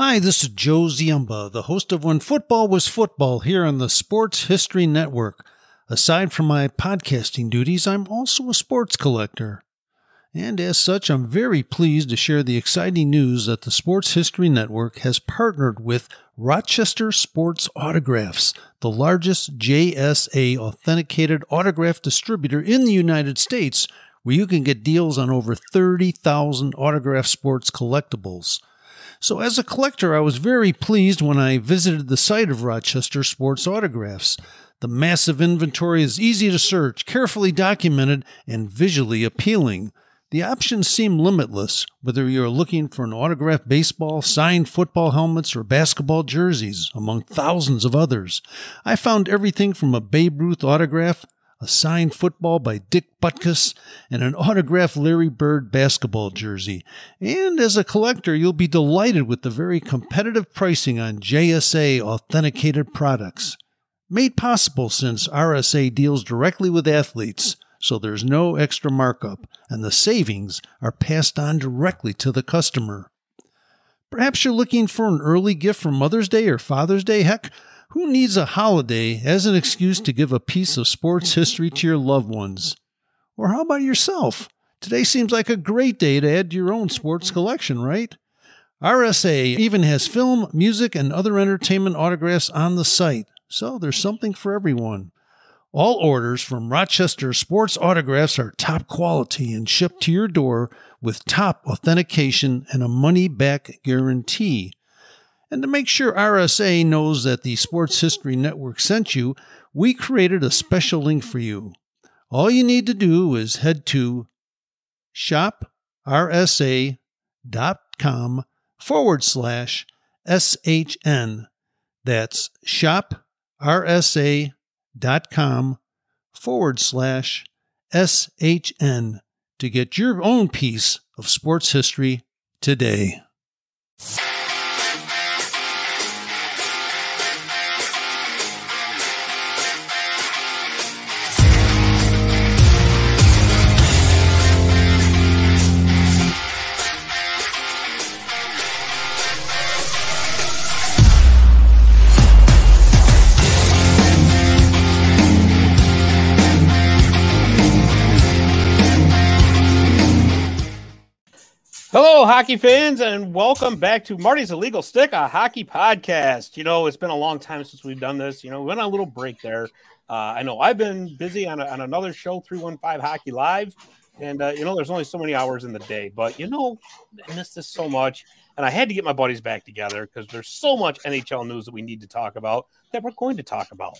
Hi, this is Joe Ziemba, the host of When Football Was Football here on the Sports History Network. Aside from my podcasting duties, I'm also a sports collector. And as such, I'm very pleased to share the exciting news that the Sports History Network has partnered with Rochester Sports Autographs, the largest JSA authenticated autograph distributor in the United States, where you can get deals on over 30,000 autograph sports collectibles. So as a collector, I was very pleased when I visited the site of Rochester Sports Autographs. The massive inventory is easy to search, carefully documented, and visually appealing. The options seem limitless, whether you're looking for an autographed baseball, signed football helmets, or basketball jerseys, among thousands of others. I found everything from a Babe Ruth autograph, a signed football by Dick Butkus, and an autographed Larry Bird basketball jersey. And as a collector, you'll be delighted with the very competitive pricing on JSA authenticated products. Made possible since RSA deals directly with athletes, so there's no extra markup, and the savings are passed on directly to the customer. Perhaps you're looking for an early gift for Mother's Day or Father's Day. Heck, who needs a holiday as an excuse to give a piece of sports history to your loved ones? Or how about yourself? Today seems like a great day to add to your own sports collection, right? RSA even has film, music, and other entertainment autographs on the site, so there's something for everyone. All orders from Rochester Sports Autographs are top quality and shipped to your door with top authentication and a money-back guarantee. And to make sure RSA knows that the Sports History Network sent you, we created a special link for you. All you need to do is head to shoprsa.com/SHN. That's shoprsa.com/SHN to get your own piece of sports history today. Hello, hockey fans, and welcome back to Marty's Illegal Stick, a hockey podcast. You know, it's been a long time since we've done this. You know, we went on a little break there. I know I've been busy on another show, 315 Hockey Live, and, you know, there's only so many hours in the day. But, you know, I missed this so much, and I had to get my buddies back together because there's so much NHL news that we need to talk about that we're going to talk about.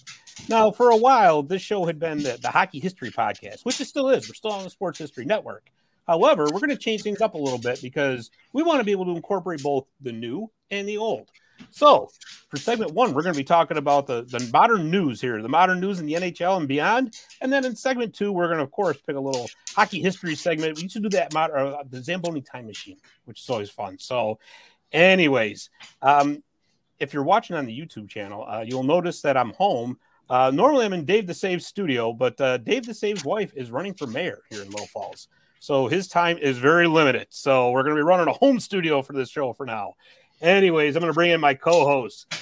Now, for a while, this show had been the Hockey History Podcast, which it still is. We're still on the Sports History Network. However, we're going to change things up a little bit because we want to be able to incorporate both the new and the old. So for segment one, we're going to be talking about the modern news here, the modern news in the NHL and beyond. And then in segment two, we're going to, of course, pick a little hockey history segment. We used to do that, the Zamboni Time Machine, which is always fun. So anyways, if you're watching on the YouTube channel, you'll notice that I'm home. Normally I'm in Dave the Save's studio, but Dave the Save's wife is running for mayor here in Little Falls. So his time is very limited. So we're going to be running a home studio for this show for now. Anyways, I'm going to bring in my co-host.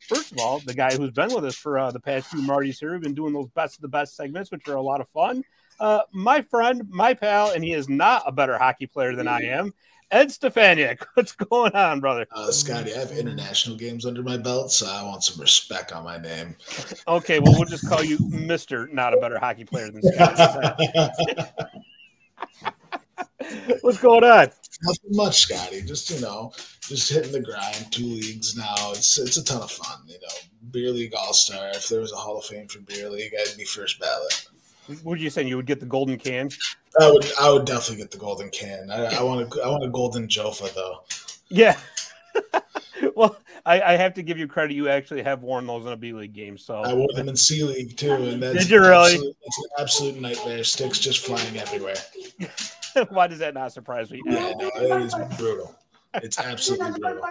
First of all, the guy who's been with us for the past few Martys here. We've been doing those best of the best segments, which are a lot of fun. My friend, my pal, and he is not a better hockey player than I am, Ed Stefaniak. What's going on, brother? Scotty, I have international games under my belt, so I want some respect on my name. Okay, well, we'll just call you Mr. Not a better hockey player than Scott. What's going on? Nothing much, Scotty. Just, you know, just hitting the grind. 2 leagues now. It's a ton of fun. You know, Beer League All-Star. If there was a Hall of Fame for Beer League, I'd be first ballot. What are you saying? You would get the golden can? I would definitely get the golden can. I want a golden Jofa though. Yeah. Well, I have to give you credit. You actually have worn those in a B League game. So I wore them in C League too, and that's did you really? It's an absolute nightmare. Sticks just flying everywhere. Why does that not surprise me? Yeah, no, it is brutal. It's absolutely brutal.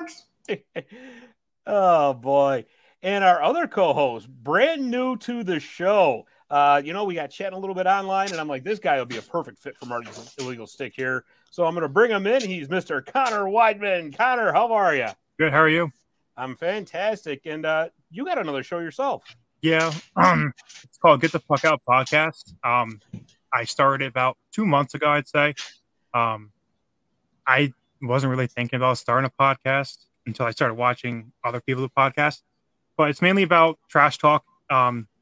Oh boy! And our other co-host, brand new to the show. You know, we got chatting a little bit online, and I'm like, this guy will be a perfect fit for Marty's Illegal Stick here. So I'm going to bring him in. He's Mr. Connor Weidman. Connor, how are you? Good. How are you? I'm fantastic. And you got another show yourself. Yeah. It's called Get the Puck Out Podcast. I started about 2 months ago, I'd say. I wasn't really thinking about starting a podcast until I started watching other people do podcasts. But it's mainly about trash talk,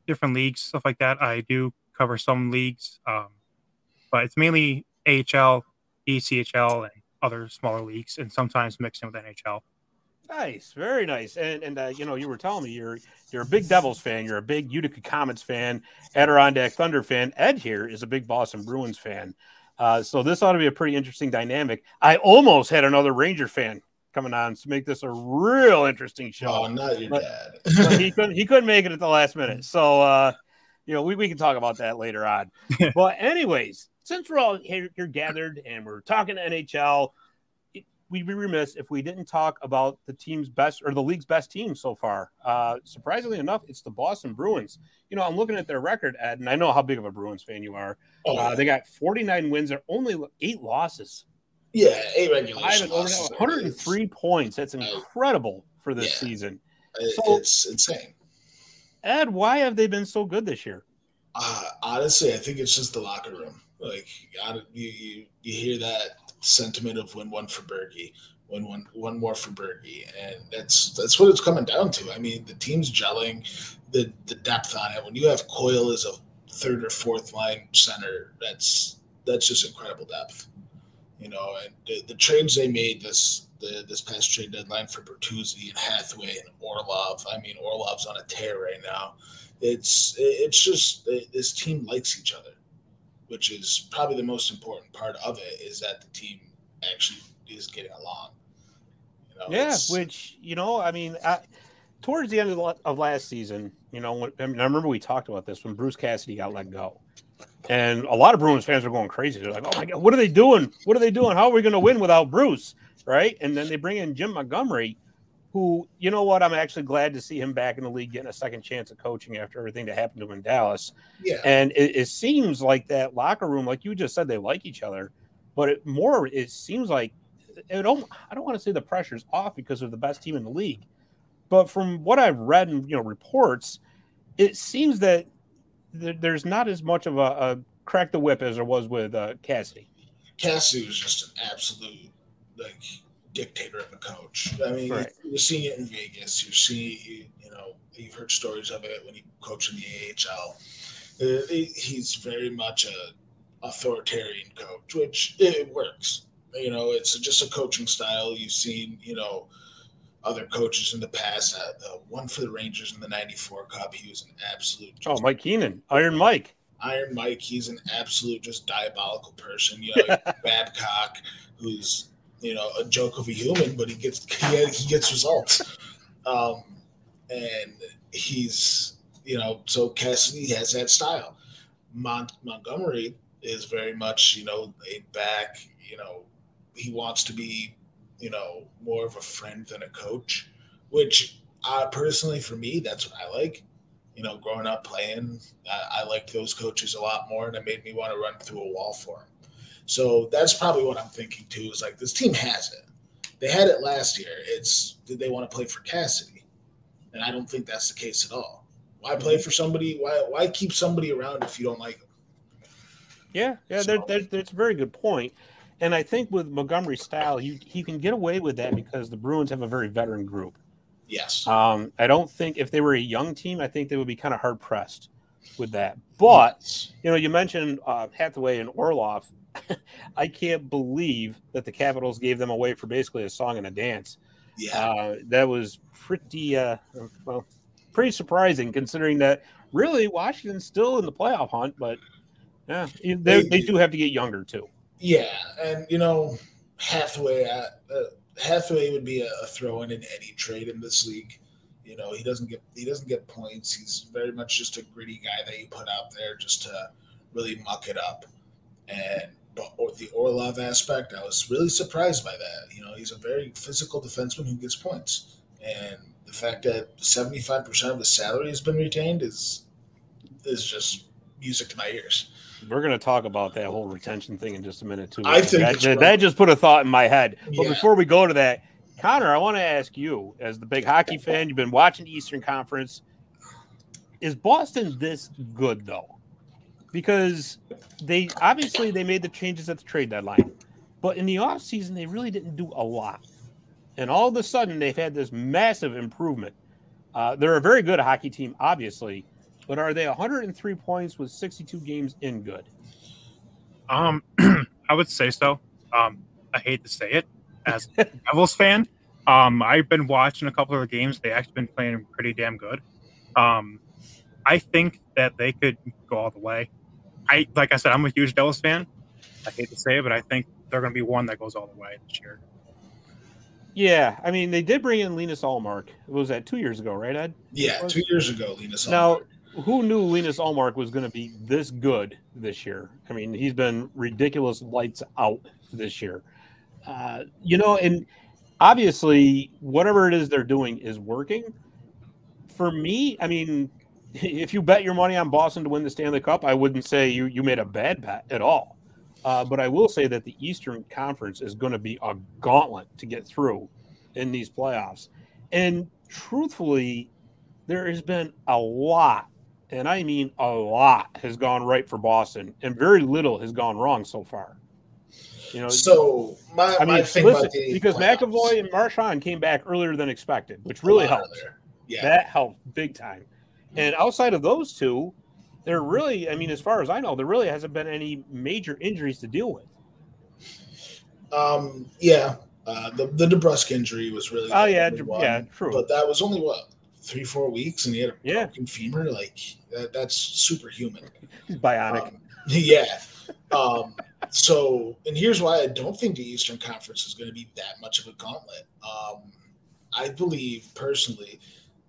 different leagues, stuff like that. I do cover some leagues, but it's mainly AHL, ECHL, and other smaller leagues, and sometimes mixing with NHL. Nice, very nice. And you were telling me you're a big Devils fan, you're a big Utica Comets fan, Adirondack Thunder fan. Ed here is a big Boston Bruins fan. So this ought to be a pretty interesting dynamic. I almost had another Ranger fan coming on to make this a real interesting show. Oh, not your dad. But he couldn't make it at the last minute. So we can talk about that later on. But anyways, since we're all here gathered and we're talking NHL, we'd be remiss if we didn't talk about the team's best or the league's best team so far. Surprisingly enough, it's the Boston Bruins. I'm looking at their record, Ed, and I know how big of a Bruins fan you are. They got 49 wins. They're only 8 losses. Yeah, 8 regulation losses. 103 points. That's incredible for this season. It's insane. Ed, why have they been so good this year? Honestly, I think it's just the locker room. Like, you hear that sentiment of win one for Berkey, one more for Berkey, and that's what it's coming down to. I mean, the team's gelling, the depth on it. When you have Coyle as a 3rd or 4th line center, that's just incredible depth. And the trades they made this past trade deadline for Bertuzzi and Hathaway and Orlov. I mean, Orlov's on a tear right now. It's just this team likes each other, which is probably the most important part of it, is that the team actually is getting along. Towards the end of last season, I remember we talked about this when Bruce Cassidy got let go. And a lot of Bruins fans are going crazy. They're like, oh, my God, what are they doing? What are they doing? How are we going to win without Bruce? Right? And then they bring in Jim Montgomery, who, you know what, I'm actually glad to see him back in the league getting a second chance at coaching after everything that happened to him in Dallas. Yeah. And it seems like that locker room, like you just said, they like each other. But it seems like I don't want to say the pressure's off because they're the best team in the league. But from what I've read in reports, it seems that there's not as much of a crack the whip as there was with Cassidy. Cassidy was just an absolute dictator of a coach. I mean, right. You're seeing it in Vegas. You've heard stories of it when he coached in the AHL. He's very much a authoritarian coach, which it works. It's just a coaching style. You've seen, other coaches in the past. One for the Rangers in the '94 Cup. He was an absolute. Mike Keenan, Iron Mike. Iron Mike. He's an absolute just diabolical person. Babcock, who's a joke of a human, but he gets results. And he's so Cassidy has that style. Montgomery is very much laid back. He wants to be more of a friend than a coach, which personally for me, that's what I like. Growing up playing, I liked those coaches a lot more, and it made me want to run through a wall for them. So that's probably what I'm thinking too, is this team has it. They had it last year. Did they want to play for Cassidy? And I don't think that's the case at all. Why play for somebody? Why keep somebody around if you don't like them? Yeah, that's a very good point. And I think with Montgomery's style, he can get away with that because the Bruins have a very veteran group. Yes. I don't think if they were a young team, I think they would be kind of hard pressed with that. But you mentioned Hathaway and Orlov. I can't believe that the Capitals gave them away for basically a song and a dance. Yeah. That was pretty surprising considering that really Washington's still in the playoff hunt, but yeah, they do have to get younger too. Yeah, and Hathaway would be a throw-in any trade in this league. He doesn't get points. He's very much just a gritty guy that you put out there just to really muck it up. But the Orlov aspect, I was really surprised by that. He's a very physical defenseman who gets points, and the fact that 75% of the salary has been retained is just music to my ears. We're going to talk about that whole retention thing in just a minute, too. I think that just put a thought in my head. But before we go to that, Connor, I want to ask you, as the big hockey fan, you've been watching the Eastern Conference. Is Boston this good, though? Because they made the changes at the trade deadline, but in the offseason, they really didn't do a lot. And all of a sudden, they've had this massive improvement. They're a very good hockey team, obviously, but are they 103 points with 62 games in good? I would say so. I hate to say it as a Devils fan. I've been watching a couple of their games. They actually been playing pretty damn good. I think that they could go all the way. Like I said, I'm a huge Devils fan. I hate to say it, but I think they're going to be one that goes all the way this year. Yeah, I mean, they did bring in Linus Ullmark. Was that 2 years ago, right, Ed? Yeah, 2 years ago, Linus Ullmark. Now, who knew Linus Ullmark was going to be this good this year? I mean, he's been ridiculous lights out this year. And obviously, whatever it is they're doing is working. For me, I mean, if you bet your money on Boston to win the Stanley Cup, I wouldn't say you made a bad bet at all. But I will say that the Eastern Conference is going to be a gauntlet to get through in these playoffs. And truthfully, there has been a lot, and I mean a lot, has gone right for Boston, and very little has gone wrong so far. So my thing about the because playoffs, McAvoy and Marchand came back earlier than expected, which really helped. Yeah. That helped big time. And outside of those two, there really, I mean, as far as I know, there really hasn't been any major injuries to deal with. The DeBrusk injury was really true. But that was only 3-4 weeks, and he had a broken femur. Like that's superhuman, bionic. And here's why I don't think the Eastern Conference is going to be that much of a gauntlet. I believe personally,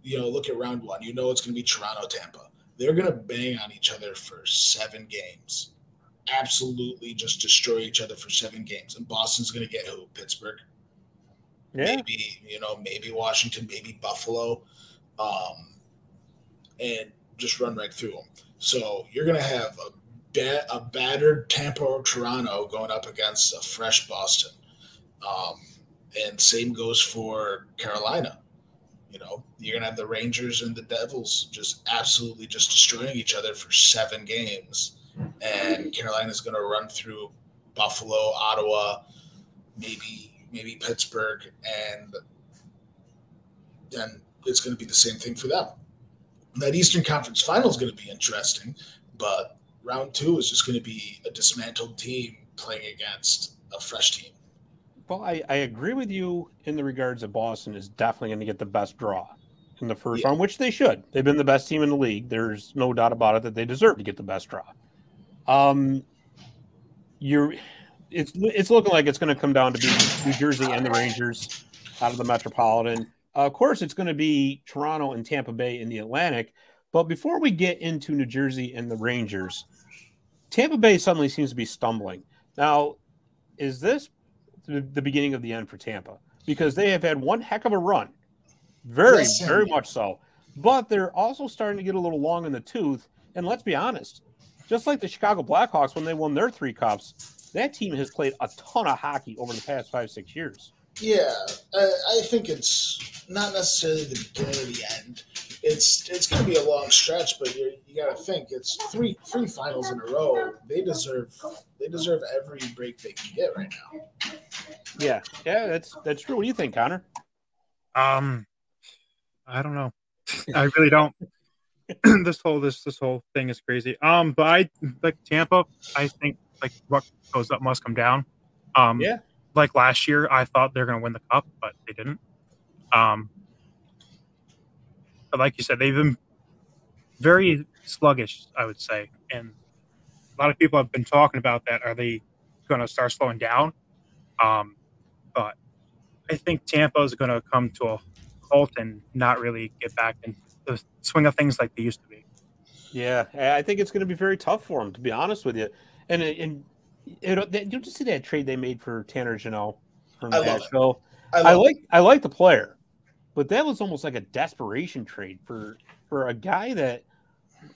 look at round one. It's going to be Toronto, Tampa. They're going to bang on each other for 7 games. Absolutely just destroy each other for 7 games. And Boston's going to get who? Pittsburgh? Yeah. Maybe Washington, maybe Buffalo. And just run right through them. So you're going to have a battered Tampa or Toronto going up against a fresh Boston. And same goes for Carolina. You're going to have the Rangers and the Devils just absolutely just destroying each other for 7 games. And Carolina's going to run through Buffalo, Ottawa, maybe Pittsburgh, and then it's going to be the same thing for them. That Eastern Conference Final is going to be interesting, but round 2 is just going to be a dismantled team playing against a fresh team. Well, I agree with you in the regards of Boston is definitely going to get the best draw in the first round, which they should. They've been the best team in the league. There's no doubt about it that they deserve to get the best draw. It's looking like it's going to come down to be New Jersey and the Rangers out of the Metropolitan. Of course, it's going to be Toronto and Tampa Bay in the Atlantic. But before we get into New Jersey and the Rangers, Tampa Bay suddenly seems to be stumbling. Now, is this the beginning of the end for Tampa? Because they have had one heck of a run. Very much so. But they're also starting to get a little long in the tooth. And let's be honest, just like the Chicago Blackhawks when they won their 3 cups, that team has played a ton of hockey over the past 5-6 years. Yeah, I think it's not necessarily the beginning of the end. It's going to be a long stretch, but you got to think it's three finals in a row. They deserve every break they can get right now. Yeah, that's true. What do you think, Connor? I don't know. I really don't. this whole thing is crazy. But I like Tampa. I think like what goes up must come down. Like last year, I thought they're going to win the cup, but they didn't. But like you said, they've been very sluggish, I would say. And a lot of people have been talking about that. Are they going to start slowing down? But I think Tampa is going to come to a halt and not really get back in the swing of things like they used to be. Yeah, I think it's going to be very tough for them, to be honest with you. And you just see that trade they made for Tanner Janot from Nashville. I like the player, but that was almost like a desperation trade for a guy that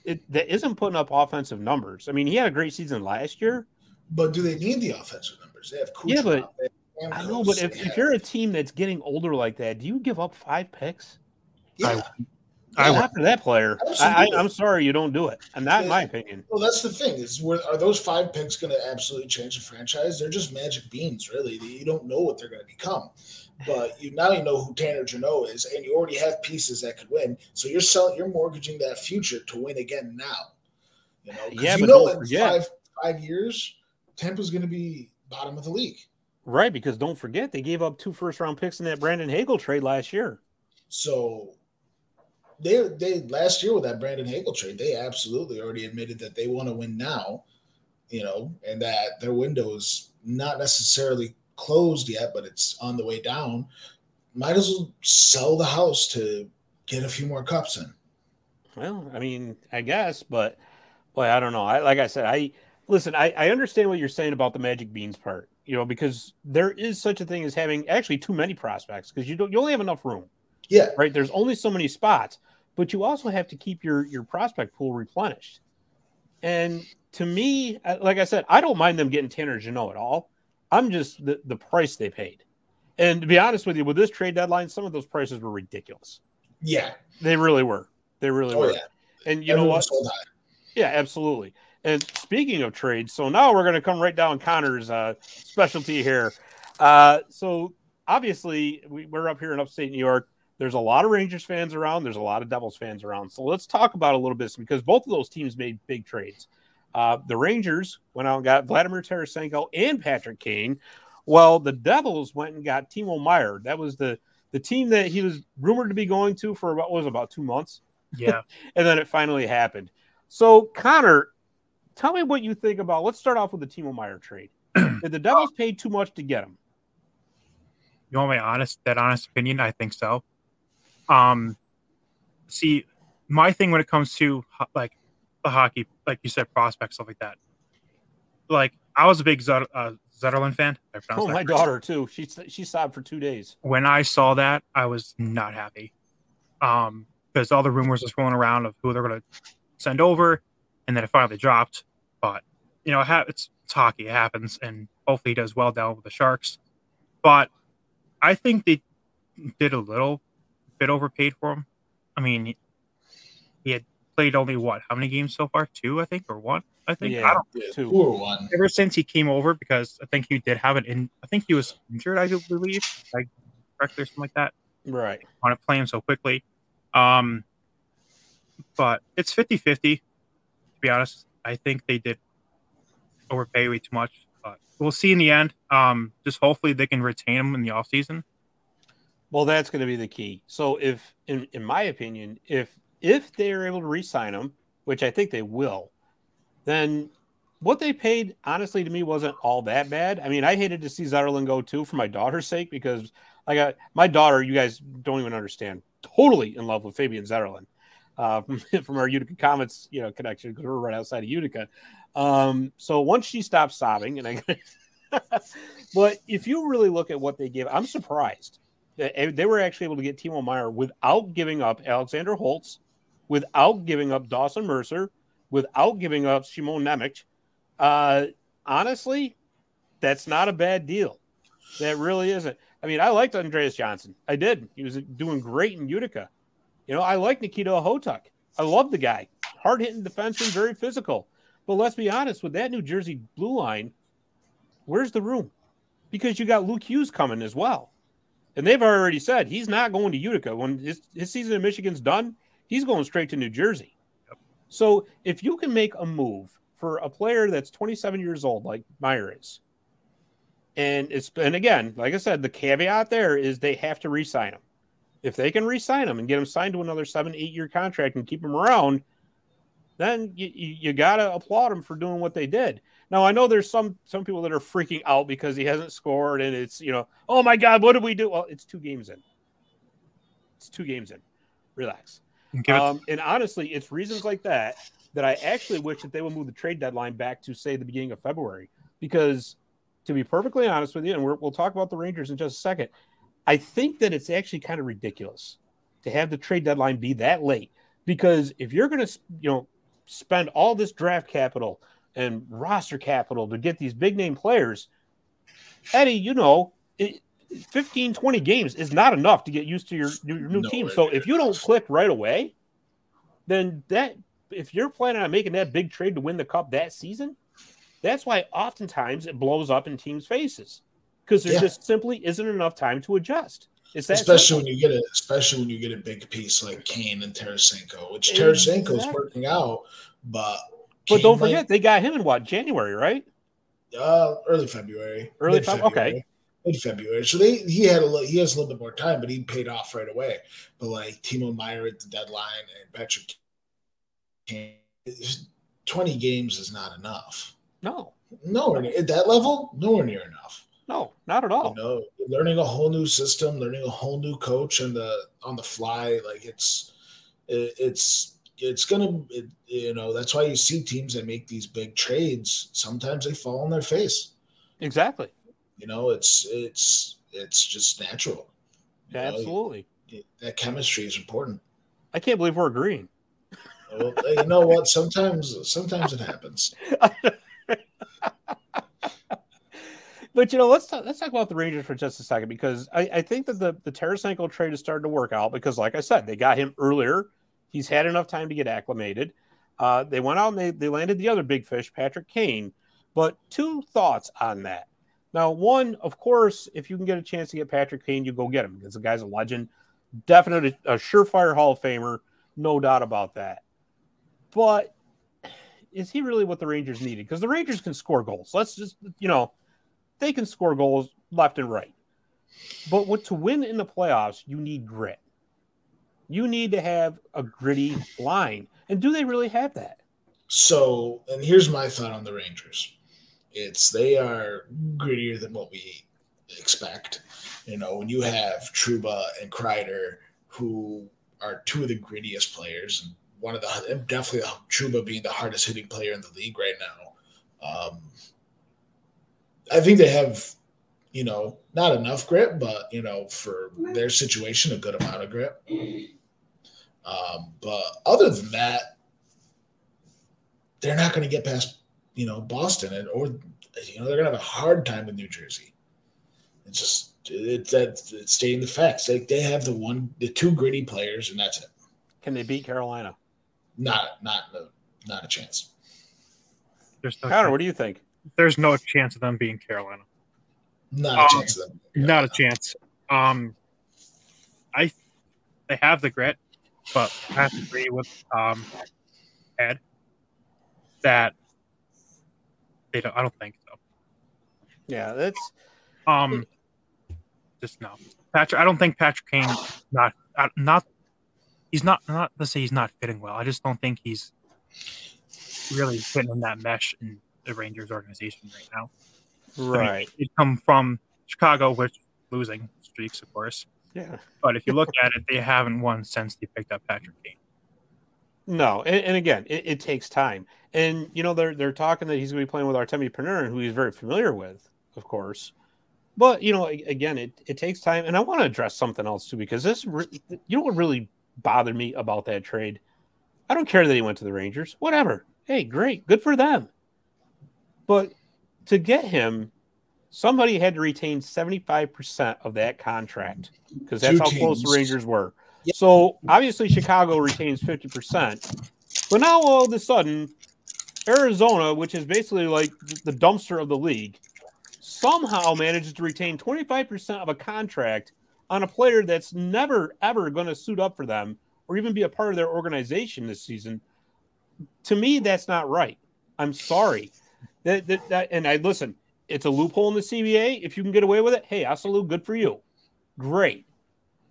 isn't putting up offensive numbers. I mean, he had a great season last year. But do they need the offensive numbers? They have Kucherov, they have I know, but if you're a team that's getting older like that, do you give up 5 picks? Yeah. After that player, I'm sorry you don't do it. And not in my opinion. Well, that's the thing are those 5 picks going to absolutely change the franchise? They're just magic beans, really. You don't know what they're going to become. But you know who Tanner Jeannot is, and you already have pieces that could win. So you're mortgaging that future to win again now. In 5 years, Tampa's going to be bottom of the league. Right, because don't forget they gave up 2 first-round picks in that Brandon Hagel trade last year. So they last year with that Brandon Hagel trade, they absolutely already admitted that they want to win now, and that their window is not necessarily closed yet, but it's on the way down. Might as well sell the house to get a few more cups in. Well, I mean, I guess, but boy, I don't know. I understand what you're saying about the magic beans part, because there is such a thing as having actually too many prospects because you only have enough room. Yeah. Right. There's only so many spots, but you also have to keep your prospect pool replenished. And to me, like I said, I don't mind them getting Tanner Jeannot at all. I'm just the price they paid. And to be honest with you, with this trade deadline, some of those prices were ridiculous. Yeah. They really were. They really were. Yeah. And you know what? Sold high. Yeah, absolutely. And speaking of trades, so now we're going to come right down Connor's specialty here. So obviously we're up here in upstate New York. There's a lot of Rangers fans around. There's a lot of Devils fans around. So let's talk about a little bit because both of those teams made big trades. The Rangers went out and got Vladimir Tarasenko and Patrick Kane. Well, the Devils went and got Timo Meier. That was the team that he was rumored to be going to for about 2 months. Yeah. And then it finally happened. So, Connor, tell me what you think about – let's start off with the Timo Meier trade. Did the Devils pay too much to get him? You want my honest opinion? I think so. See, my thing when it comes to like the hockey, like you said, prospects, stuff like that. Like I was a big Zetterlund fan. Oh, my daughter too. She sobbed for 2 days. When I saw that, I was not happy. Because all the rumors was rolling around of who they're going to send over, and then it finally dropped. But it's hockey, it happens, and hopefully he does well down with the Sharks. But I think they did a little bit overpaid for him. I mean, he had played only how many games so far? 2, I think, or 1. I think. Yeah, 2 or 1. Ever since he came over, because I think he did have I think he was injured, I do believe, like correctly or something like that. Right. I want to play him so quickly. But it's 50-50, to be honest. I think they did overpay way too much. But we'll see in the end. Just hopefully they can retain him in the offseason. Well, that's going to be the key. So if, in my opinion, if they are able to re-sign him, which I think they will, then what they paid, honestly, to me, wasn't all that bad. I mean, I hated to see Zetterlund go too for my daughter's sake because my daughter, you guys don't even understand, totally in love with Fabian Zetterlund from our Utica Comets, connection because we're right outside of Utica. So once she stopped sobbing, but if you really look at what they gave, I'm surprised that they were actually able to get Timo Meier without giving up Alexander Holtz, without giving up Dawson Mercer, without giving up Shimon Nemec. Honestly, that's not a bad deal. That really isn't. I mean, I liked Andreas Johnson. I did. He was doing great in Utica. I like Nikita Hotuk. I love the guy. Hard-hitting defenseman, very physical. But let's be honest, with that New Jersey blue line, where's the room? Because you got Luke Hughes coming as well. And they've already said he's not going to Utica. When his season in Michigan's done, he's going straight to New Jersey. Yep. So if you can make a move for a player that's 27 years old like Meier is, and again, like I said, the caveat there is they have to re-sign him. If they can re-sign him and get him signed to another 7-8 year contract and keep him around, then you got to applaud him for doing what they did. Now, I know there's some people that are freaking out because he hasn't scored and it's, oh my God, what did we do? Well, it's 2 games in. It's 2 games in. Relax. And honestly, it's reasons like that I actually wish that they would move the trade deadline back to, say, the beginning of February. Because to be perfectly honest with you, and we'll talk about the Rangers in just a second, I think that it's actually kind of ridiculous to have the trade deadline be that late. Because if you're going to, spend all this draft capital and roster capital to get these big name players, Eddie, 15, 20 games is not enough to get used to your new team. So if you don't click right away, then if you're planning on making that big trade to win the cup that season, that's why oftentimes it blows up in teams' faces because there just simply isn't enough time to adjust. Especially when you get a big piece like Kane and Tarasenko, which Tarasenko is working out, but don't forget they got him in January, right? Early February. Okay. Mid-February. So he has a little bit more time, but he paid off right away. But like Timo Meier at the deadline and Patrick Kane, 20 games is not enough. No. Nowhere at that level, nowhere near enough. No, not at all. Learning a whole new system, learning a whole new coach on the fly, like it's gonna that's why you see teams that make these big trades. Sometimes they fall on their face. Exactly. It's just natural. Absolutely. That chemistry is important. I can't believe we're agreeing. Well, you know what? Sometimes it happens. But let's talk about the Rangers for just a second, because I think that the Tarasenko trade is starting to work out because, like I said, they got him earlier. He's had enough time to get acclimated. They went out and they landed the other big fish, Patrick Kane. But two thoughts on that. Now, one, of course, if you can get a chance to get Patrick Kane, you go get him because the guy's a legend. Definitely a surefire Hall of Famer, no doubt about that. But is he really what the Rangers needed? Because the Rangers can score goals. Let's just, they can score goals left and right. But to win in the playoffs, you need grit. You need to have a gritty line. And do they really have that? So, and here's my thought on the Rangers. They are grittier than what we expect. When you have Trouba and Kreider, who are two of the grittiest players, and definitely Trouba being the hardest hitting player in the league right now. I think they have, not enough grit, but, for their situation, a good amount of grit. But other than that, they're not going to get past, Boston, or they're going to have a hard time with New Jersey. It's stating the facts. They have the two gritty players, and that's it. Can they beat Carolina? Not a chance. Connor, what do you think? There's no chance of them being Carolina. Not a chance of them. Not a chance. They have the grit, but I have to agree with Ed that they don't. I don't think so. Yeah, that's just no. Patrick, I don't think Patrick Kane he's not let's say he's not fitting well. I just don't think he's really fitting in that mesh in the Rangers organization right now. Right. I mean, he'd come from Chicago, which losing streaks, of course. Yeah. But if you look at it, they haven't won since they picked up Patrick Kane. No, and again, it takes time. And, they're talking that he's going to be playing with Artemi Panarin, who he's very familiar with, of course. But, again, it takes time. And I want to address something else, too, because what really bothered me about that trade? I don't care that he went to the Rangers. Whatever. Hey, great. Good for them. But to get him, somebody had to retain 75% of that contract because that's how close the Rangers were. Yep. So, obviously, Chicago retains 50%. But now, all of a sudden, Arizona, which is basically like the dumpster of the league, somehow manages to retain 25% of a contract on a player that's never, ever going to suit up for them or even be a part of their organization this season. To me, that's not right. I'm sorry. And I listen, it's a loophole in the CBA. If you can get away with it, hey, absolutely good for you. Great.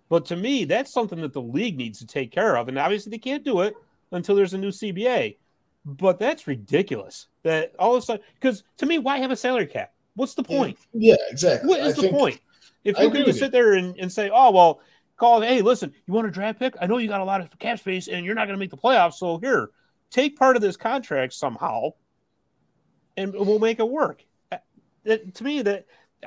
But to me, that's something that the league needs to take care of. And obviously they can't do it until there's a new CBA. But that's ridiculous. That all of a sudden, because to me, why have a salary cap? What's the point? Yeah, exactly. What is the point? If you can just sit there and say, oh, well, hey, listen, you want a draft pick? I know you got a lot of cap space and you're not going to make the playoffs. So here, take part of this contract somehow and we'll make it work. To me,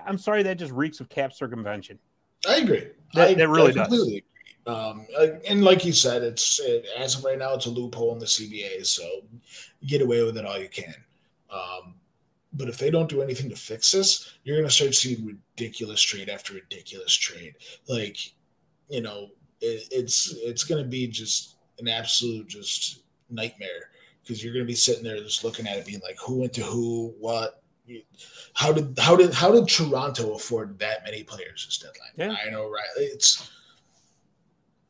I'm sorry, that just reeks of cap circumvention. I agree. That really does. Completely agree. And like you said, as of right now, it's a loophole in the CBA, so you get away with it all you can. But if they don't do anything to fix this, you're going to start seeing ridiculous trade after ridiculous trade. Like, it's going to be just an absolute just nightmare because you're going to be sitting there just looking at it, being like, who went to who, what, how did Toronto afford that many players this deadline? Yeah. I know, right? It's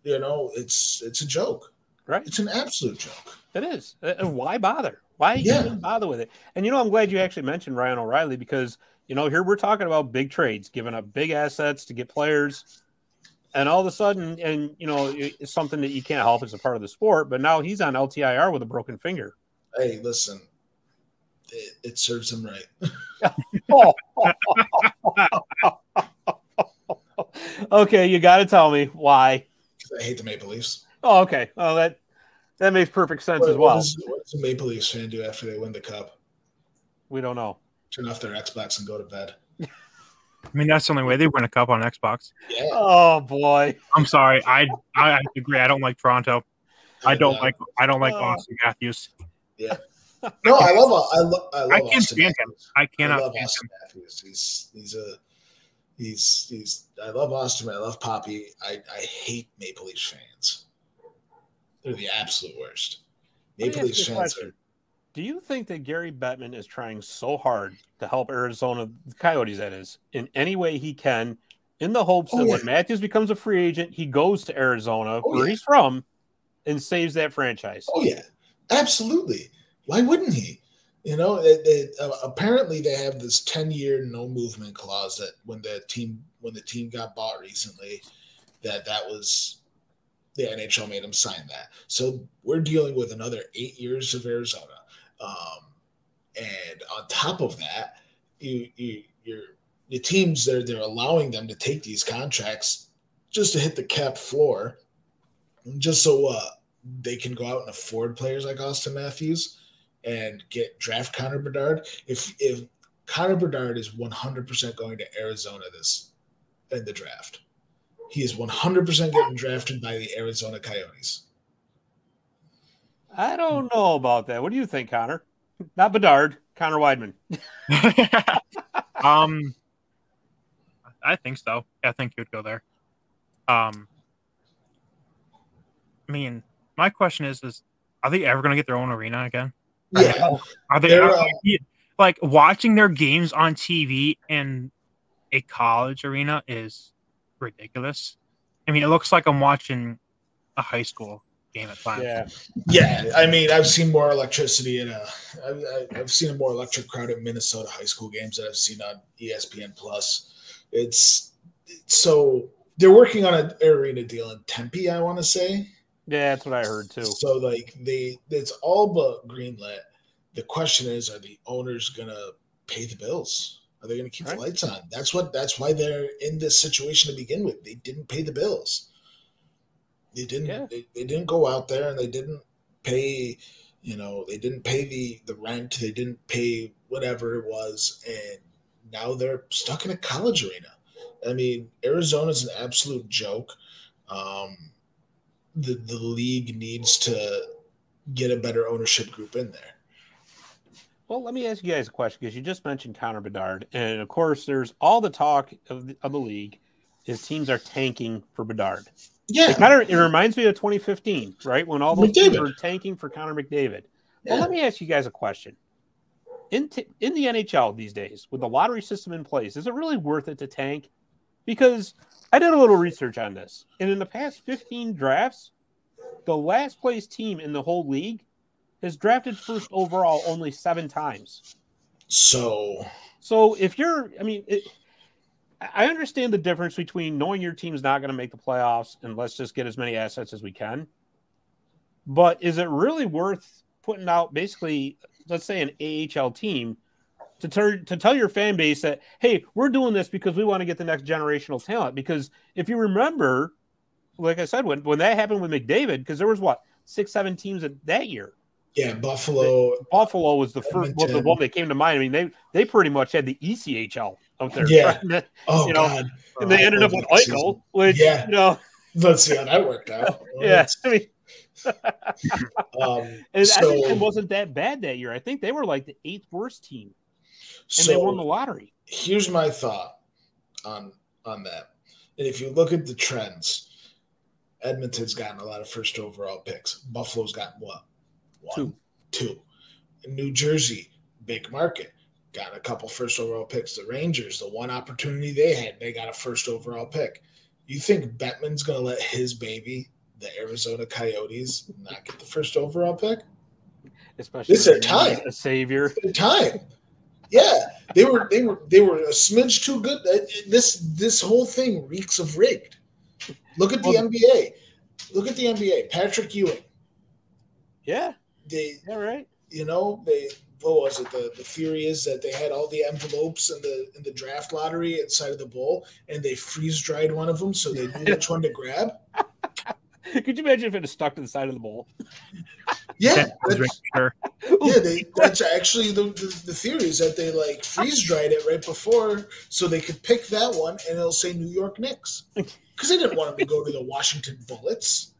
it's a joke, right? It's an absolute joke. It is. And why bother? Why even bother with it? And I'm glad you actually mentioned Ryan O'Reilly because here we're talking about big trades, giving up big assets to get players. And all of a sudden, it's something that you can't help as a part of the sport. But now he's on LTIR with a broken finger. Hey, listen, it serves him right. Okay, you got to tell me why. I hate the Maple Leafs. Oh, okay. Oh, that makes perfect sense as well. What does a Maple Leafs fan do after they win the cup? We don't know. Turn off their Xbox and go to bed. I mean, that's the only way they win a cup on Xbox. Yeah. Oh boy. I'm sorry. I agree. I don't like Toronto. I don't like Austin Matthews. Yeah. No, I love I can't Austin stand him. I cannot love stand Austin him. Matthews. He's I love Austin. I love Poppy. I hate Maple Leafs fans. They're the absolute worst. Maple Leafs fans are. Do you think that Gary Bettman is trying so hard to help Arizona, the Coyotes, that is, in any way he can, in the hopes that when Matthews becomes a free agent, he goes to Arizona, where he's from, and saves that franchise? Oh, yeah. Absolutely. Why wouldn't he? Apparently they have this 10-year no movement clause that when the team got bought recently, that was the NHL made them sign that. So we're dealing with another 8 years of Arizona. And on top of that, the teams they're allowing them to take these contracts just to hit the cap floor, just so they can go out and afford players like Austin Matthews and draft Connor Bedard. If Connor Bedard is 100% going to Arizona in the draft, he is 100% getting drafted by the Arizona Coyotes. I don't know about that. What do you think, Connor? Not Bedard, Connor Weidman. I think so. I think he would go there. I mean, my question is are they ever going to get their own arena again? Yeah. Are they like watching their games on TV in a college arena is ridiculous. I mean, it looks like I'm watching a high school game at times. Yeah. I mean, I've seen more electricity I've seen a more electric crowd at Minnesota high school games that I've seen on ESPN Plus. So they're working on an arena deal in Tempe, I want to say. Yeah, that's what I heard too. So it's all but greenlit. The question is, are the owners gonna pay the bills? Are they gonna keep the lights on? That's why they're in this situation to begin with. They didn't pay the bills. They didn't. Yeah. They didn't go out there and they didn't pay. They didn't pay the rent. They didn't pay whatever it was, and now they're stuck in a college arena. I mean, Arizona's an absolute joke. The league needs to get a better ownership group in there. Well, let me ask you guys a question because you just mentioned Connor Bedard, and of course, there's all the talk of the league is teams are tanking for Bedard. Yeah, it reminds me of 2015, right, when all those teams were tanking for Connor McDavid. Yeah. Well, let me ask you guys a question. In the NHL these days, with the lottery system in place, is it really worth it to tank? Because I did a little research on this, and in the past 15 drafts, the last place team in the whole league has drafted first overall only 7 times. So if you're, I understand the difference between knowing your team's not going to make the playoffs and let's just get as many assets as we can. But is it really worth putting out basically, let's say, an AHL team to tell your fan base that, hey, we're doing this because we want to get the next generational talent? Because if you remember, like I said, when that happened with McDavid, because there was 6-7 teams that year. Yeah, Buffalo was the first one that came to mind. I mean, they pretty much had the ECHL out there. Yeah. God. And they ended up with Eichel, which let's see how that worked out. Yeah. I think it wasn't that bad that year. I think they were like the 8th worst team. And they won the lottery. Here's my thought on that. And if you look at the trends, Edmonton's gotten a lot of first overall picks. Buffalo's gotten what? Two. In New Jersey, big market, got a couple first overall picks. The Rangers, the one opportunity they had, they got a first overall pick. You think Bettman's going to let his baby, the Arizona Coyotes, not get the first overall pick? Especially this is their time. A savior. It's their time. Yeah, they were a smidge too good. This whole thing reeks of rigged. Look at the NBA. Look at the NBA. Patrick Ewing. Yeah. Right. What was it? The theory is that they had all the envelopes in the draft lottery inside of the bowl, and they freeze dried one of them so they knew which one to grab. Could you imagine if it was stuck to the side of the bowl? Yeah, that's actually the theory is that they freeze dried it right before so they could pick that one and it'll say New York Knicks because they didn't want him to go to the Washington Bullets.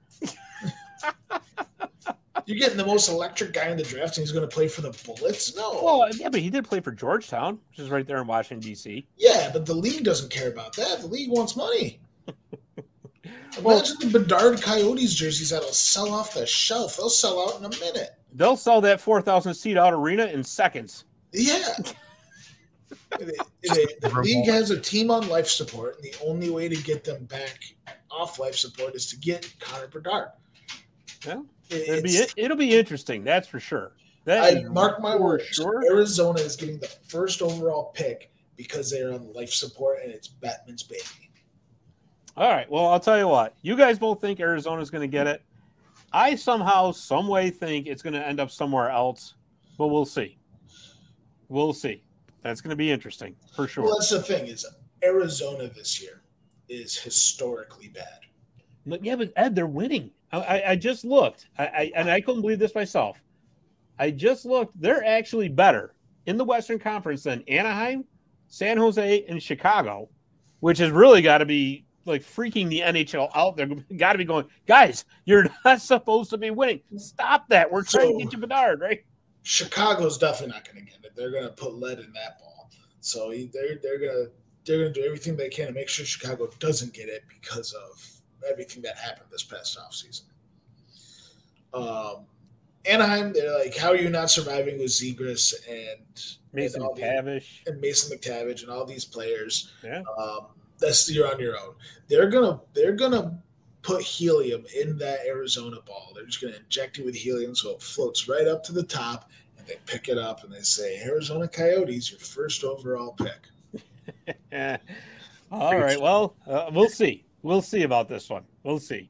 You're getting the most electric guy in the draft and he's going to play for the Bullets? No. Well, yeah, but he did play for Georgetown, which is right there in Washington, D.C. Yeah, but the league doesn't care about that. The league wants money. Imagine the Bedard Coyotes jerseys that'll sell off the shelf. They'll sell out in a minute. They'll sell that 4,000-seat out arena in seconds. Yeah. The league has a team on life support, and the only way to get them back off life support is to get Connor Bedard. Yeah, it'll be interesting. That's for sure. Mark my words. Sure. Arizona is getting the first overall pick because they're on life support, and it's Bettman's baby. All right. Well, I'll tell you what. You guys both think Arizona's going to get it. I somehow, some way think it's going to end up somewhere else, but we'll see. We'll see. That's going to be interesting for sure. Well, that's the thing is Arizona this year is historically bad. Yeah, but Ed, they're winning. I just looked, and I couldn't believe this myself. I just looked. They're actually better in the Western Conference than Anaheim, San Jose, and Chicago, which has really got to be freaking the NHL out. They're got to be going, guys, you're not supposed to be winning. Stop that. We're trying to get you Bedard, right? Chicago's definitely not going to get it. They're going to put lead in that ball. So they're going to do everything they can to make sure Chicago doesn't get it because of everything that happened this past offseason. Anaheim, they're like, how are you not surviving with Zegras and Mason McTavish and all these players? Yeah. You're on your own. They're gonna put helium in that Arizona ball. They're just gonna inject it with helium so it floats right up to the top, and they pick it up and they say, Arizona Coyotes, your first overall pick. All right. Well, we'll see. We'll see about this one. We'll see.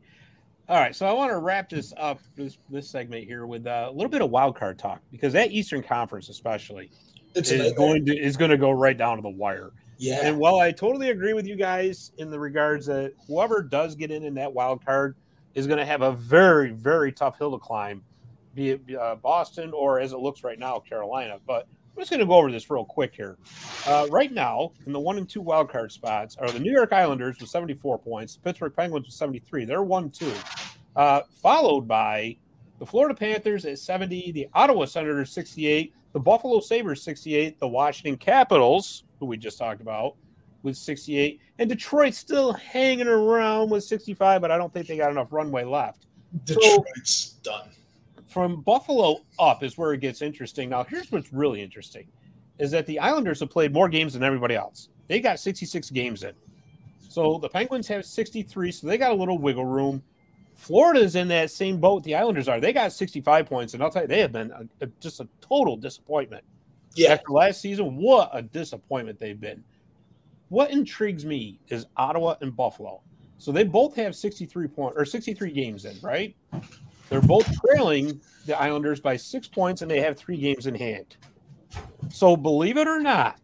All right. So I want to wrap this up, this segment here, with a little bit of wild card talk, because that Eastern Conference especially is going to go right down to the wire. Yeah. And while I totally agree with you guys in the regards that whoever does get in that wild card is going to have a very, very tough hill to climb, be it Boston or, as it looks right now, Carolina. But I'm just going to go over this real quick here. Right now, in the 1 and 2 wild card spots are the New York Islanders with 74 points, the Pittsburgh Penguins with 73. They're 1-2. Followed by the Florida Panthers at 70, the Ottawa Senators 68, the Buffalo Sabres 68, the Washington Capitals, who we just talked about, with 68, and Detroit's still hanging around with 65, but I don't think they got enough runway left. Detroit's done. From Buffalo up is where it gets interesting. Now, here's what's really interesting, is that the Islanders have played more games than everybody else. They got 66 games in. So the Penguins have 63, so they got a little wiggle room. Florida's in that same boat the Islanders are. They got 65 points, and I'll tell you, they have been just a total disappointment. Yeah. After last season, what a disappointment they've been. What intrigues me is Ottawa and Buffalo. So they both have 63 games in, right? They're both trailing the Islanders by 6 points, and they have 3 games in hand. So believe it or not,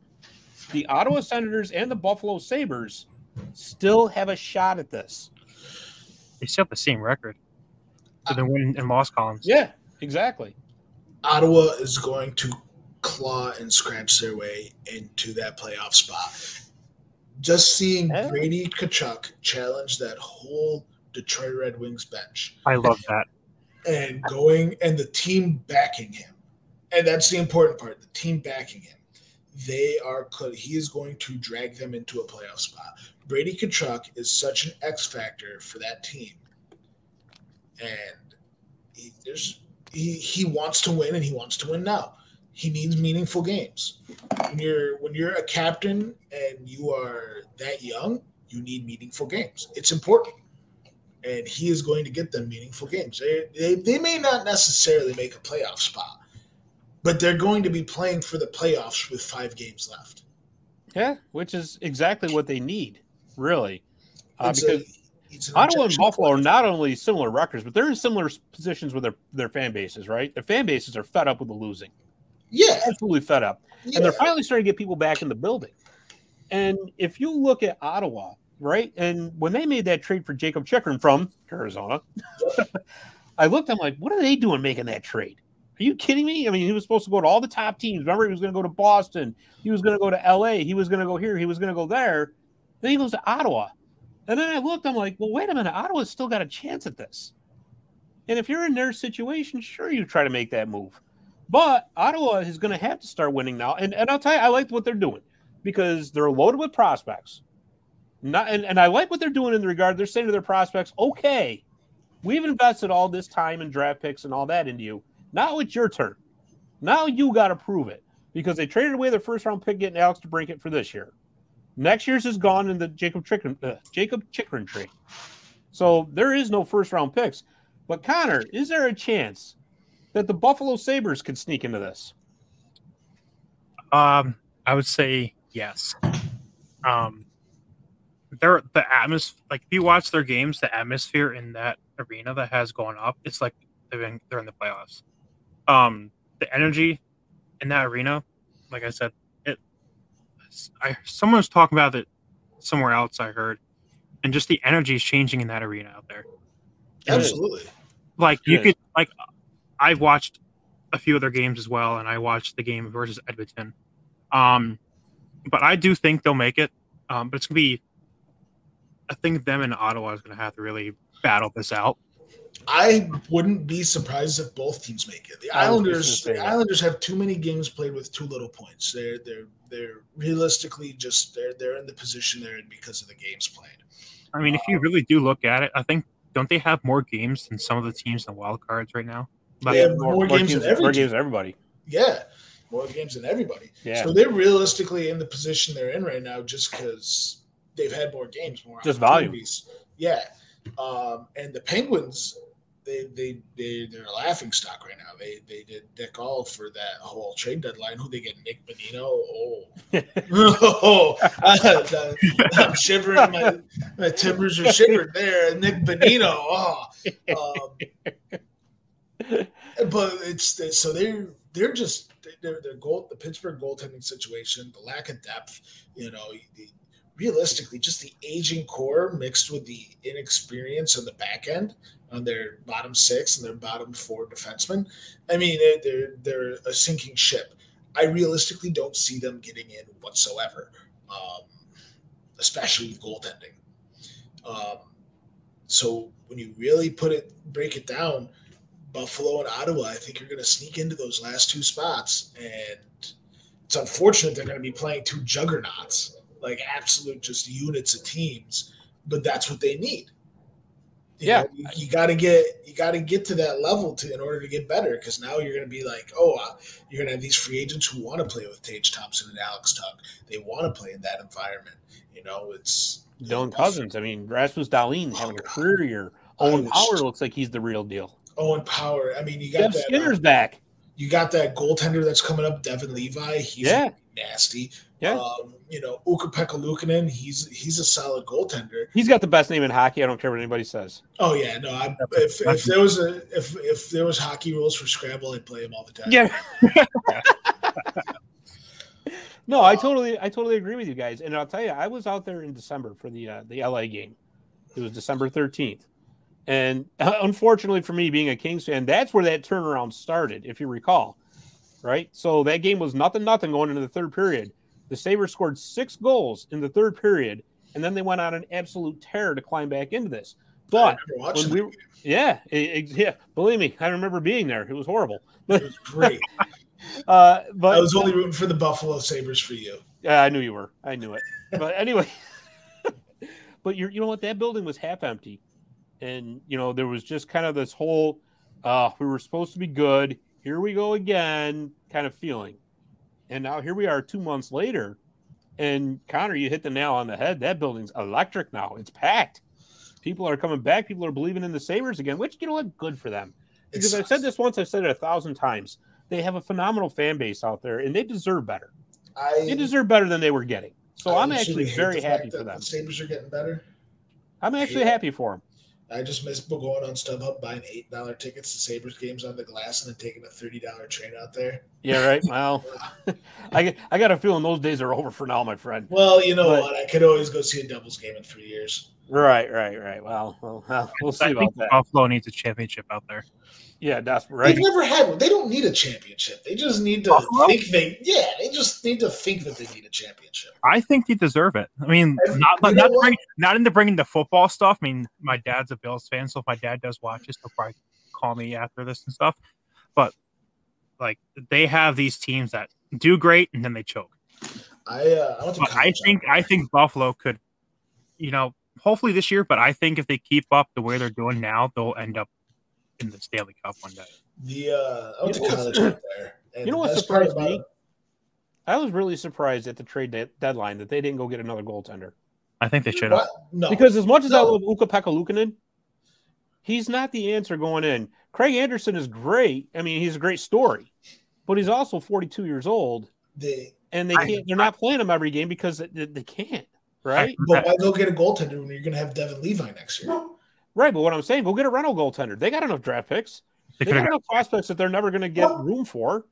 the Ottawa Senators and the Buffalo Sabres still have a shot at this. They still have the same record. So they win and loss columns. Yeah, exactly. Ottawa is going to claw and scratch their way into that playoff spot. Just seeing Brady Tkachuk challenge that whole Detroit Red Wings bench. I love that. And the team backing him. And that's the important part, the team backing him. he is going to drag them into a playoff spot. Brady Tkachuk is such an X factor for that team, and he wants to win, and he wants to win now. He needs meaningful games. When you're a captain and you are that young, you need meaningful games. It's important, and he is going to get them meaningful games. They may not necessarily make a playoff spot, but they're going to be playing for the playoffs with 5 games left. Yeah, which is exactly what they need, really. Because it's Ottawa and Buffalo are not only similar records, but they're in similar positions with their fan bases, right? Their fan bases are fed up with the losing. Yeah. Absolutely fed up. Yeah. And they're finally starting to get people back in the building. And if you look at Ottawa, right, and when they made that trade for Jacob Chikrin from Arizona, I looked, I'm like, what are they doing making that trade? Are you kidding me? I mean, he was supposed to go to all the top teams. Remember, he was going to go to Boston. He was going to go to L.A. He was going to go here. He was going to go there. Then he goes to Ottawa. And then I looked, I'm like, well, wait a minute. Ottawa's still got a chance at this. And if you're in their situation, sure, you try to make that move. But Ottawa is going to have to start winning now. And I'll tell you, I like what they're doing because they're loaded with prospects. And I like what they're doing in the regard. They're saying to their prospects, okay, we've invested all this time and draft picks and all that into you. Now it's your turn. Now you got to prove it because they traded away their first-round pick getting Alex DeBrincat for this year. Next year's is gone in the Jacob Chikrin trade. So there is no first-round picks. But, Connor, is there a chance that the Buffalo Sabres could sneak into this? I would say yes. The atmosphere, like if you watch their games, the atmosphere in that arena that has gone up, it's like they're in the playoffs. The energy in that arena, like I said, someone was talking about it somewhere else. I heard, and just the energy is changing in that arena out there. Absolutely. Like you could, like I watched a few other games as well, and I watched the game versus Edmonton. But I do think they'll make it. But it's gonna be, I think them and Ottawa is gonna have to really battle this out. I wouldn't be surprised if both teams make it. The Islanders have too many games played with too little points. They're realistically just they're in the position they're in because of the games played. I mean, if you really do look at it, I think don't they have more games than some of the teams in the wild cards right now? They have more games than everybody. Yeah, more games than everybody. Yeah. So they're realistically in the position they're in right now just because they've had more games, more just volume. Yeah. And the Penguins, they're a laughing stock right now. They did Dick All for that whole trade deadline. Who they get? Nick Bonino. I'm shivering. My timbers are shivered there. Nick Bonino. But it's so they're just the Pittsburgh goaltending situation, the lack of depth. Realistically, just the aging core mixed with the inexperience on the back end on their bottom 6 and their bottom 4 defensemen. I mean, they're a sinking ship. I realistically don't see them getting in whatsoever, especially with goaltending. So when you really break it down, Buffalo and Ottawa, I think you're going to sneak into those last 2 spots, and it's unfortunate they're going to be playing 2 juggernauts. Like absolute just units of teams, but that's what they need. You got to get to that level in order to get better. Because now you're going to be like, you're going to have these free agents who want to play with Tage Thompson and Alex Tuch. They want to play in that environment. It's Dylan Cousins. I mean, Rasmus Dahlin having a career year. Owen Power looks like he's the real deal. Owen Power. I mean, you got that. Skinner's back. You got that goaltender that's coming up, Devin Levi. He's nasty. Yeah. Ukko-Pekka Luukkonen, he's a solid goaltender. He's got the best name in hockey. I don't care what anybody says. Oh yeah, no. If there was hockey rules for Scrabble, I'd play him all the time. Yeah. No, I totally agree with you guys. And I'll tell you, I was out there in December for the LA game. It was December 13th. And unfortunately for me, being a Kings fan, that's where that turnaround started, if you recall. Right? So that game was 0-0 going into the third period. The Sabres scored 6 goals in the third period, and then they went on an absolute tear to climb back into this. But believe me, I remember being there. It was horrible. It was great. But I was only rooting for the Buffalo Sabres for you. Yeah, I knew you were. I knew it. But anyway, but you know what? That building was half empty. And, there was just kind of this whole, we were supposed to be good. Here we go again kind of feeling. And now here we are 2 months later. And Connor, you hit the nail on the head. That building's electric now. It's packed. People are coming back. People are believing in the Sabres again, which, you know what? Good for them. Because I've said this once. I've said it 1,000 times. They have a phenomenal fan base out there, and they deserve better. They deserve better than they were getting. So I'm actually very happy for them. The Sabres are getting better. I'm actually happy for them. I just miss going on StubHub, buying $8 tickets to Sabres games on the glass, and then taking a $30 train out there. Yeah, right. Well, I got a feeling those days are over for now, my friend. Well, you know what? I could always go see a Devils game in 3 years. Right. Well, we'll see about that. Buffalo needs a championship out there. Yeah, that's right. They've never had one. They don't need a championship. They just need to think they just need to think that they need a championship. I think they deserve it. I mean, not into bringing the football stuff. I mean, my dad's a Bills fan, so if my dad does watch this, he'll probably call me after this and stuff. But like, they have these teams that do great and then they choke. I think Buffalo could, hopefully this year. But I think if they keep up the way they're doing now, they'll end up in the Stanley Cup one day. I went to college out there. And you know what surprised me? I was really surprised at the trade deadline that they didn't go get another goaltender. I think they should have. No. Because as much as I love Ukko-Pekka Luukkonen, he's not the answer going in. Craig Anderson is great. I mean, he's a great story. But he's also 42 years old. They're not playing him every game because they can't, right? But why go get a goaltender when you're going to have Devin Levi next year? Right, but what I'm saying, go get a rental goaltender. They got enough draft picks. They got enough prospects that they're never going to get room for.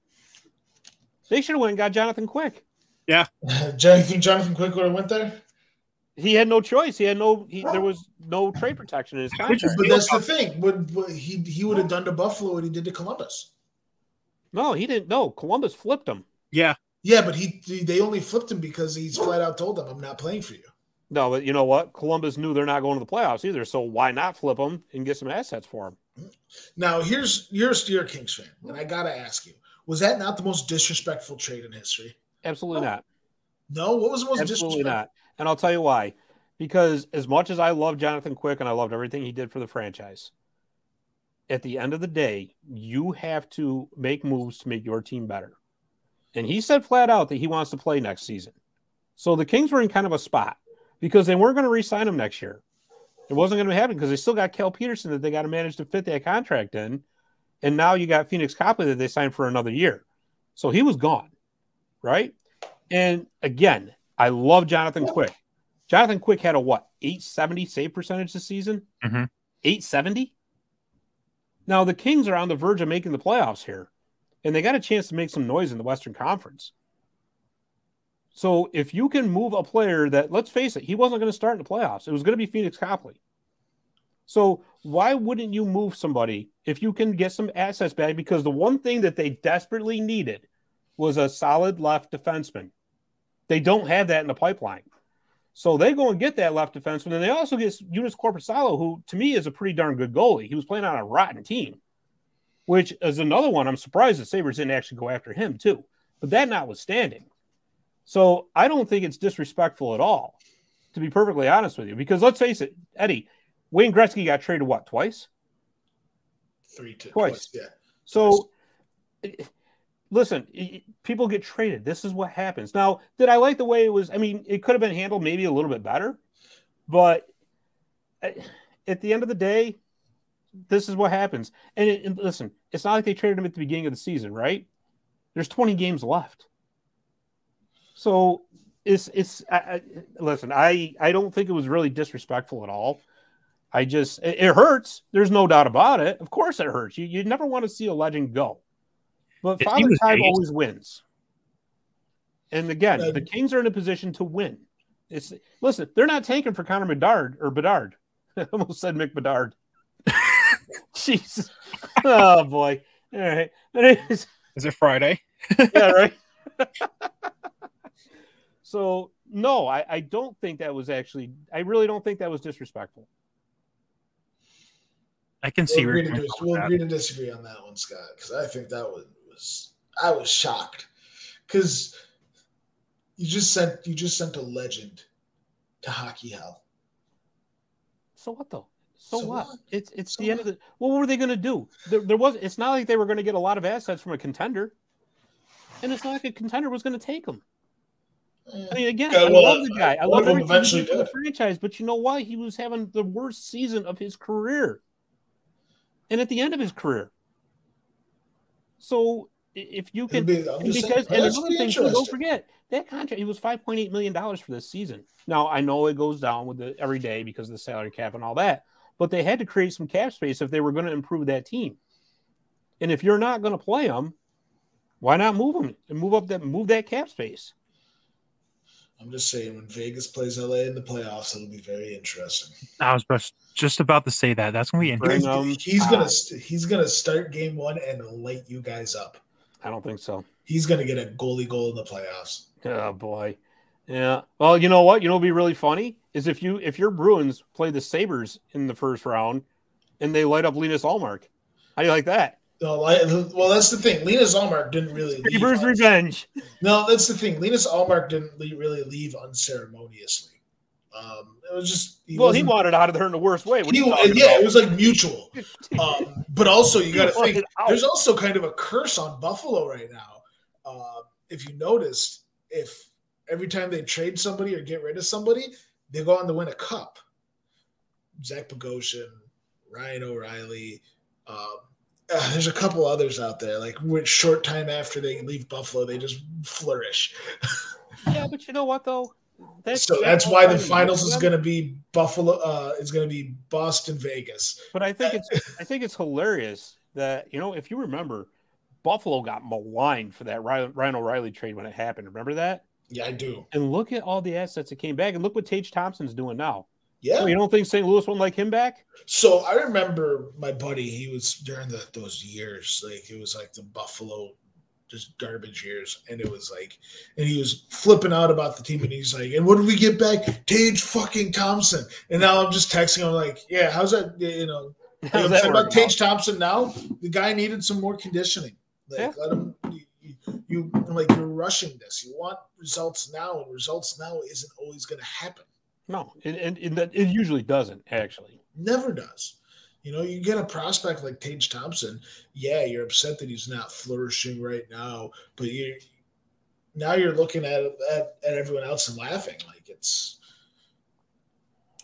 They should have went and got Jonathan Quick. Yeah. Do you think Jonathan Quick would have went there? He had no choice. There was no trade protection in his contract. But that's the thing. He would have done to Buffalo what he did to Columbus. No, he didn't. No, Columbus flipped him. Yeah. Yeah, but they only flipped him because he's flat out told them, I'm not playing for you. No, but you know what? Columbus knew they're not going to the playoffs either, so why not flip them and get some assets for them? Now, you're a Kings fan, and I got to ask you, was that not the most disrespectful trade in history? Absolutely not. No? What was the most disrespectful? Absolutely not. And I'll tell you why. Because as much as I love Jonathan Quick and I loved everything he did for the franchise, at the end of the day, you have to make moves to make your team better. And he said flat out that he wants to play next season. So the Kings were in kind of a spot because they weren't going to re-sign him next year. It wasn't going to happen because they still got Cal Peterson that they got to manage to fit that contract in. And now you got Phoenix Copley that they signed for another year. So he was gone, right? And again, I love Jonathan Quick. Jonathan Quick had a 870 save percentage this season? Mm-hmm. 870? Now the Kings are on the verge of making the playoffs here. And they got a chance to make some noise in the Western Conference. So if you can move a player that, let's face it, he wasn't going to start in the playoffs. It was going to be Phoenix Copley. So why wouldn't you move somebody if you can get some assets back? Because the one thing that they desperately needed was a solid left defenseman. They don't have that in the pipeline. So they go and get that left defenseman. And they also get Joonas Korpisalo, who to me is a pretty darn good goalie. He was playing on a rotten team, which is another one. I'm surprised the Sabres didn't actually go after him too. But that notwithstanding. So I don't think it's disrespectful at all, to be perfectly honest with you. Because let's face it, Eddie, Wayne Gretzky got traded twice? Twice. Yeah. So, listen, people get traded. This is what happens. Now, did I like the way it was? I mean, it could have been handled maybe a little bit better. But at the end of the day, this is what happens. And listen, it's not like they traded him at the beginning of the season, right? There's 20 games left. So listen, I don't think it was really disrespectful at all. It hurts. There's no doubt about it. Of course it hurts. You never want to see a legend go. But Father Time always wins. And again, the Kings are in a position to win. Listen, they're not tanking for Connor Bedard. I almost said Mick Bedard. Jeez. Oh boy. All right. Is it Friday? Yeah, right. So no, I don't think that was actually. I really don't think that was disrespectful. I can see. We'll agree to disagree on that one, Scott, because I think that was. I was shocked because you just sent a legend to hockey hell. So what though? So what? It's the end of the. What were they going to do? It's not like they were going to get a lot of assets from a contender, and it's not like a contender was going to take them. I mean, again, I love the guy. I love everything he did for the franchise, but you know what? He was having the worst season of his career, and at the end of his career. So if you can, and another thing too, don't forget that contract. He was $5.8 million for this season. Now I know it goes down with every day because of the salary cap and all that, but they had to create some cap space if they were going to improve that team. And if you're not going to play them, why not move them and move that cap space? I'm just saying, when Vegas plays LA in the playoffs, it'll be very interesting. I was just about to say that. That's going to be interesting. He's gonna start game one and light you guys up. I don't think so. He's gonna get a goalie goal in the playoffs. Oh boy, yeah. Well, you know what? You know what'd be really funny is if your Bruins play the Sabres in the first round and they light up Linus Ullmark. How do you like that? Well, that's the thing. Linus Ullmark didn't really leave. Sabres revenge. No, that's the thing. Linus Ullmark didn't really leave unceremoniously. It was just he wanted out of there in the worst way. It was like mutual. But also, you got to think there's also kind of a curse on Buffalo right now. If you noticed, if every time they trade somebody or get rid of somebody, they go on to win a cup. Zach Bogosian, Ryan O'Reilly. There's a couple others out there. Like, short time after they leave Buffalo, they just flourish. Yeah, but you know what though? That's why the finals is going to be Buffalo. It's going to be Boston, Vegas. But I think it's hilarious that, if you remember, Buffalo got maligned for that Ryan O'Reilly trade when it happened. Remember that? Yeah, I do. And look at all the assets that came back, and look what Tage Thompson's doing now. Yeah. You don't think St. Louis wouldn't like him back? So I remember my buddy. He was during those years, like it was like the Buffalo just garbage years, and it was like, and he was flipping out about the team, and he's like, and what did we get back? Tage fucking Thompson. And now I'm just texting him like, yeah, how's that? How's that about Tage Thompson now? The guy needed some more conditioning. Like, let him. You're rushing this. You want results now, and results now isn't always going to happen. No, and it usually doesn't, actually. Never does. You get a prospect like Tage Thompson, yeah, you're upset that he's not flourishing right now, but you're looking at everyone else and laughing. Like, it's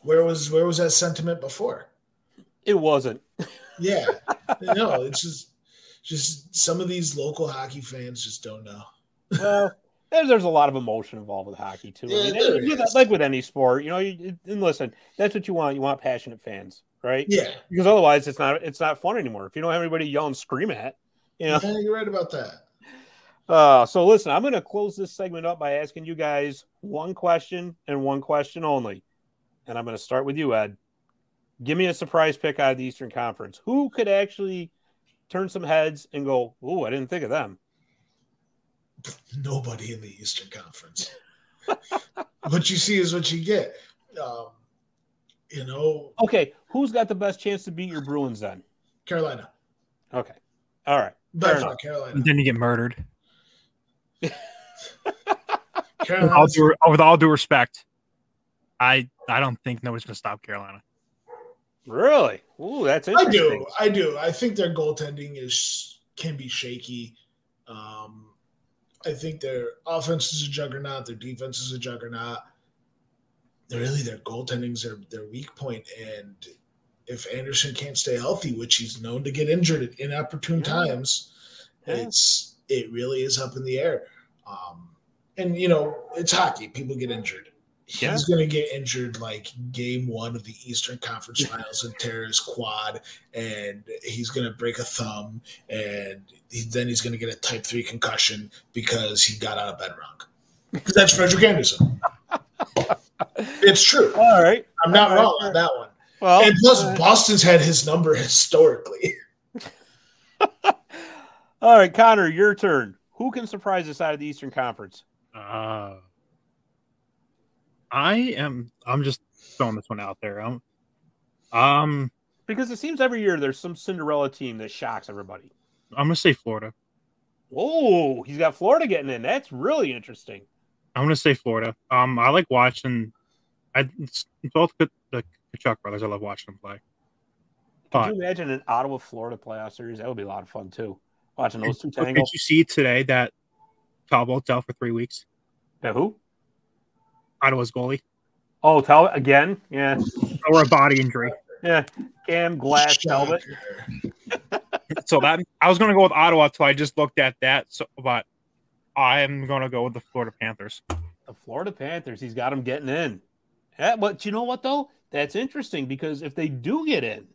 where was that sentiment before? It wasn't. Yeah. No, it's just some of these local hockey fans just don't know. Well, there's a lot of emotion involved with hockey too. Yeah, like with any sport, and listen, that's what you want. You want passionate fans, right? Yeah. Because otherwise, it's not fun anymore. If you don't have anybody yell and scream at, Yeah, you're right about that. So listen, I'm going to close this segment up by asking you guys one question and one question only, and I'm going to start with you, Ed. Give me a surprise pick out of the Eastern Conference. Who could actually turn some heads and go, "Ooh, I didn't think of them." Nobody in the Eastern Conference. What you see is what you get. Okay, who's got the best chance to beat your Bruins then? Carolina. Okay. All right. By far, Carolina. And then you get murdered. With all due respect, I don't think nobody's going to stop Carolina. Really? Ooh, that's interesting. I do. I think their goaltending can be shaky. I think their offense is a juggernaut. Their defense is a juggernaut. Their goaltending's their weak point. And if Anderson can't stay healthy, which he's known to get injured at inopportune times, it really is up in the air. And it's hockey. People get injured. He's going to get injured like game one of the Eastern Conference Finals and tear his quad, and he's going to break a thumb, and then he's going to get a type 3 concussion because he got out of bed wrong. Because that's Frederick Anderson. It's true. All right. I'm not wrong on that one. Well, and plus, Boston's had his number historically. All right, Connor, your turn. Who can surprise us out of the Eastern Conference? I'm just throwing this one out there. Because it seems every year there's some Cinderella team that shocks everybody. I'm gonna say Florida. Oh, he's got Florida getting in. That's really interesting. I'm going to say Florida. I like watching. It's both the Kachuk brothers. I love watching them play. Could you imagine an Ottawa Florida playoff series? That would be a lot of fun too. Watching those two tangle. Did you see today that Talbot's out for 3 weeks? Yeah, who? Ottawa's goalie. Oh, Talbot again? Yeah. Or a body injury. Yeah. Cam Glass Talbot. So that I was going to go with Ottawa until I just looked at that. So, but I'm going to go with the Florida Panthers. The Florida Panthers. He's got them getting in. Yeah, but you know what, though? That's interesting because if they do get in,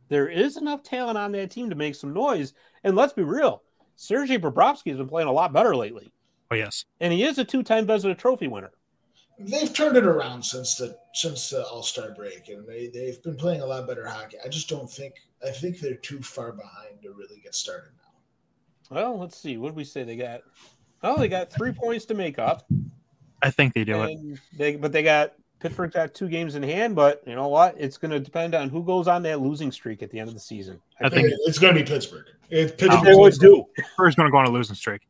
there is enough talent on that team to make some noise. And let's be real. Sergei Bobrovsky has been playing a lot better lately. Oh, yes. And he is a 2-time Vezina Trophy winner. They've turned it around since the All-Star break, and they've been playing a lot better hockey. I just don't think – I think they're too far behind to really get started now. Well, let's see. What did we say they got? Oh, they got 3 points to make up. I think they do it. But they got – Pittsburgh got 2 games in hand, but you know what? It's going to depend on who goes on that losing streak at the end of the season. I think it's going to be Pittsburgh. They always do. Pittsburgh's going to go on a losing streak.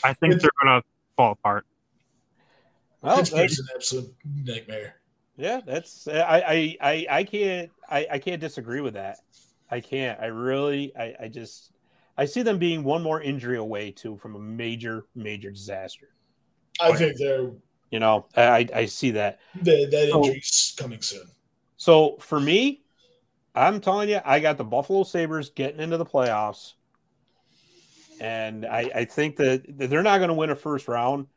I think they're going to fall apart. Well, Pittsburgh's an absolute nightmare. Yeah, that's I can't disagree with that. I can't. I see them being one more injury away too from a major disaster. I think they're. You know, I see that. That injury's coming soon. So for me, I'm telling you, I got the Buffalo Sabres getting into the playoffs. And I think that they're not going to win a first round,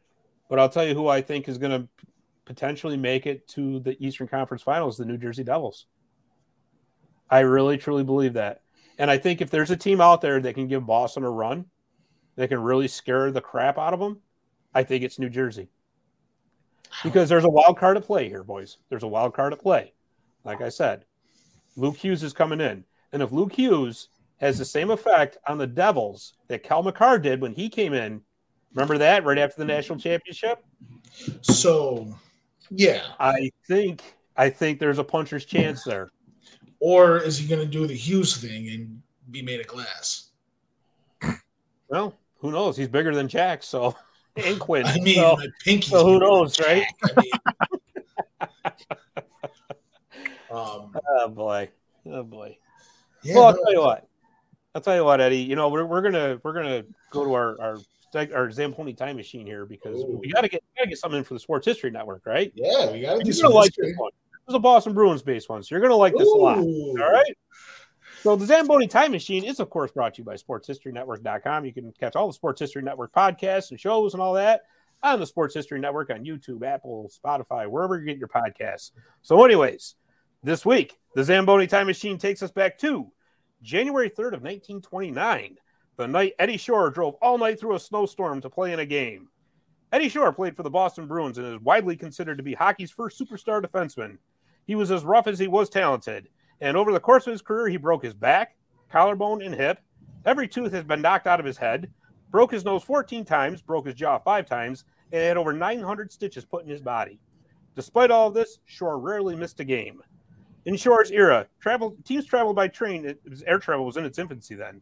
but I'll tell you who I think is going to potentially make it to the Eastern Conference Finals, the New Jersey Devils. I really, truly believe that. And I think if there's a team out there that can give Boston a run, that can really scare the crap out of them, I think it's New Jersey. Because there's a wild card at play here, boys. There's a wild card at play. Like I said, Luke Hughes is coming in. And if Luke Hughes has the same effect on the Devils that Cal McCarr did when he came in, remember that right after the national championship? So, yeah. I think there's a puncher's chance there. Or is he going to do the Hughes thing and be made of glass? Well, who knows? He's bigger than Jack, so... And Quinn. I mean, so, my pinky. So who knows, right? Oh boy. Yeah, well, I'll tell you what, Eddie. You know, we're gonna go to our Zamponi time machine here because we gotta get something in for the Sports History Network, right? Yeah, we gotta do something. Like this one. This is a Boston Bruins based one, so you're gonna like this a lot. All right. So the Zamboni Time Machine is, of course, brought to you by SportsHistoryNetwork.com. You can catch all the Sports History Network podcasts and shows and all that on the Sports History Network on YouTube, Apple, Spotify, wherever you get your podcasts. So anyways, this week, the Zamboni Time Machine takes us back to January 3rd of 1929, the night Eddie Shore drove all night through a snowstorm to play in a game. Eddie Shore played for the Boston Bruins and is widely considered to be hockey's first superstar defenseman. He was as rough as he was talented. And over the course of his career, he broke his back, collarbone, and hip. Every tooth has been knocked out of his head, broke his nose 14 times, broke his jaw 5 times, and had over 900 stitches put in his body. Despite all of this, Shore rarely missed a game. In Shore's era, teams traveled by train. Air travel was in its infancy then.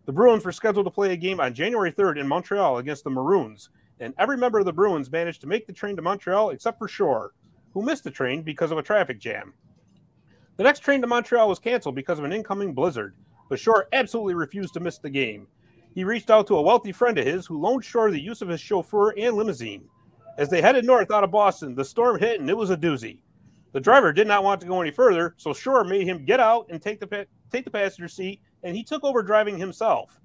The Bruins were scheduled to play a game on January 3rd in Montreal against the Maroons, and every member of the Bruins managed to make the train to Montreal except for Shore, who missed the train because of a traffic jam. The next train to Montreal was canceled because of an incoming blizzard, but Shore absolutely refused to miss the game. He reached out to a wealthy friend of his who loaned Shore the use of his chauffeur and limousine. As they headed north out of Boston, the storm hit and it was a doozy. The driver did not want to go any further, so Shore made him get out and take the passenger seat, and he took over driving himself.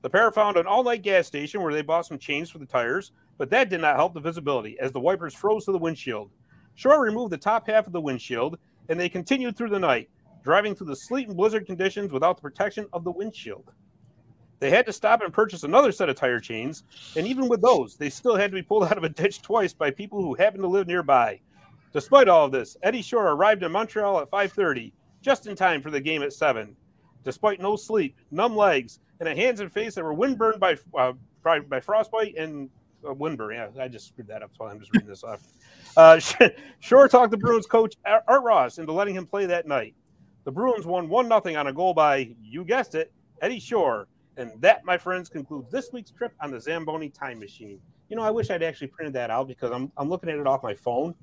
The pair found an all-night gas station where they bought some chains for the tires, but that did not help the visibility as the wipers froze to the windshield. Shore removed the top half of the windshield, and they continued through the night, driving through the sleet and blizzard conditions without the protection of the windshield. They had to stop and purchase another set of tire chains, and even with those, they still had to be pulled out of a ditch twice by people who happened to live nearby. Despite all of this, Eddie Shore arrived in Montreal at 5:30, just in time for the game at 7. Despite no sleep, numb legs, and a hands and face that were windburned by frostbite and windburn. Yeah, I just screwed that up, so I'm just reading this off. Shore talked the Bruins coach Art Ross into letting him play that night. The Bruins won 1-0 on a goal by, you guessed it, Eddie Shore, And that, my friends, concludes this week's trip on the Zamboni Time Machine. You know, I wish I'd actually printed that out because I'm looking at it off my phone.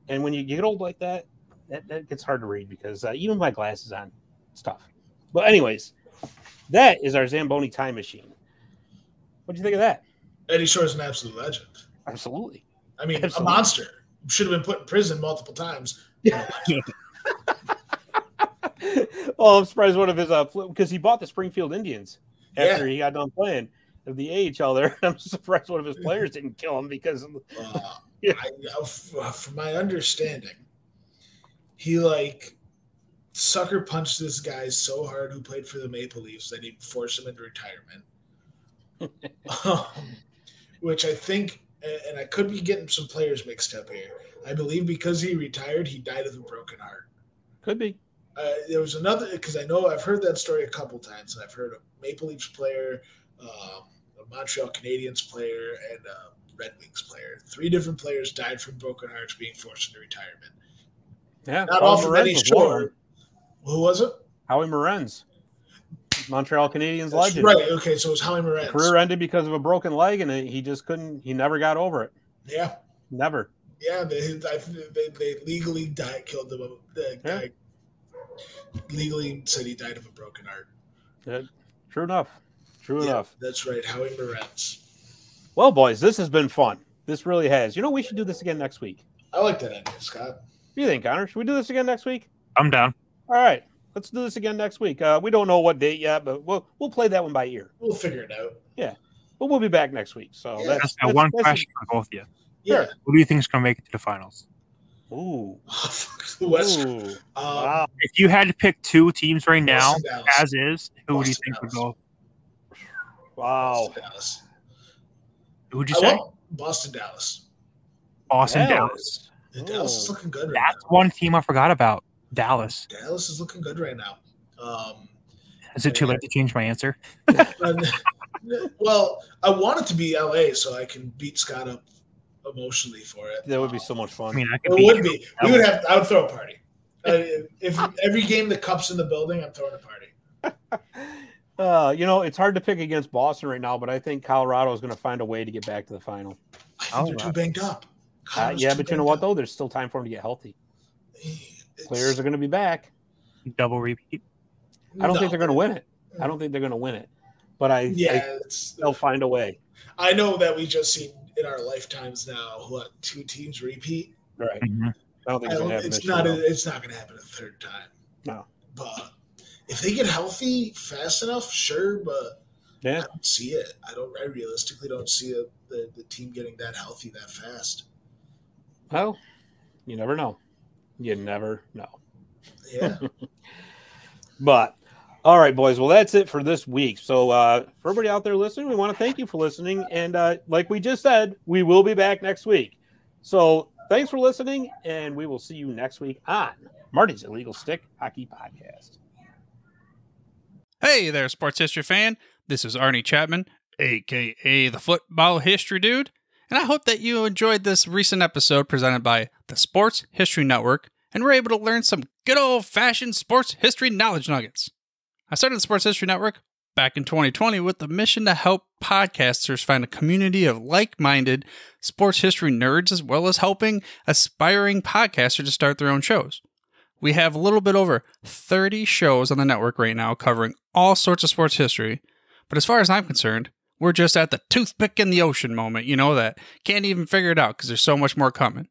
And when you get old like that, that gets hard to read because even my glasses on, stuff. But anyways, that is our Zamboni Time Machine. What do you think of that? Eddie Shore is an absolute legend. Absolutely. I mean, Absolutely. a monster. Should have been put in prison multiple times. Well, I'm surprised one of his because he bought the Springfield Indians after he got done playing of the AHL there. I'm surprised one of his players didn't kill him because from my understanding, he sucker punched this guy so hard who played for the Maple Leafs that he forced him into retirement. Which I think, and I could be getting some players mixed up here. I believe because he retired, he died of a broken heart. Could be. There was another, because I know I've heard that story a couple times. I've heard a Maple Leafs player, a Montreal Canadiens player, and a Red Wings player. 3 different players died from broken hearts being forced into retirement. Yeah, not all from Eddie Shore. Who was it? Howie Morenz, Montreal Canadiens That's legend. Right. Okay, so it was Howie Morenz. Career ended because of a broken leg, and he just couldn't. He never got over it. Yeah. Never. Yeah, they legally killed him. The guy legally said he died of a broken heart. Yeah, true enough. True enough. That's right, Howie Morenz. Well, boys, this has been fun. This really has. You know, we should do this again next week. I like that idea, Scott. What do you think, Connor? Should we do this again next week? I'm down. All right. Let's do this again next week. We don't know what date yet, but we'll play that one by ear. We'll figure it out. Yeah. But we'll be back next week. So that's one question for both of you. Yeah. Who do you think is going to make it to the finals? Ooh. The West. Wow. If you had to pick 2 teams right now, Boston, Dallas. as is, who would you think Dallas. would go? Wow. Boston, Dallas. Who'd you say? Boston, Dallas. Boston, Dallas. And Dallas is looking good right That's now. one team I forgot about. Dallas. Dallas is looking good right now. Is it too late to change my answer? Well, I want it to be LA so I can beat Scott up emotionally for it. That would be so much fun. I mean, I could It beat would you. be. I would throw a party. If every game the Cup's in the building, I'm throwing a party. You know, it's hard to pick against Boston right now, but I think Colorado is going to find a way to get back to the final. I think they're too banged up. Yeah, but you know what, though? There's still time for them to get healthy. Players are going to be back. Double repeat. I don't think they're going to win it. I don't think they're going to win it. But they'll find a way. I know that we just seen in our lifetimes now, 2 teams repeat. Right. Mm-hmm. I don't think it's going to happen. It's not going to happen a third time. No. But if they get healthy fast enough, sure. But I don't see it. I realistically don't see the team getting that healthy that fast. Well, you never know. You never know. Yeah. But all right, boys. Well, that's it for this week. So for everybody out there listening, we want to thank you for listening. And like we just said, we will be back next week. So thanks for listening, and we will see you next week on Marty's Illegal Stick Hockey Podcast. Hey there, sports history fan. This is Arnie Chapman, a.k.a. the Football History Dude. And I hope that you enjoyed this recent episode presented by the Sports History Network and were able to learn some good old-fashioned sports history knowledge nuggets. I started the Sports History Network back in 2020 with the mission to help podcasters find a community of like-minded sports history nerds, as well as helping aspiring podcasters to start their own shows. We have a little bit over 30 shows on the network right now covering all sorts of sports history, but as far as I'm concerned, we're just at the toothpick in the ocean moment, that can't even figure it out because there's so much more coming.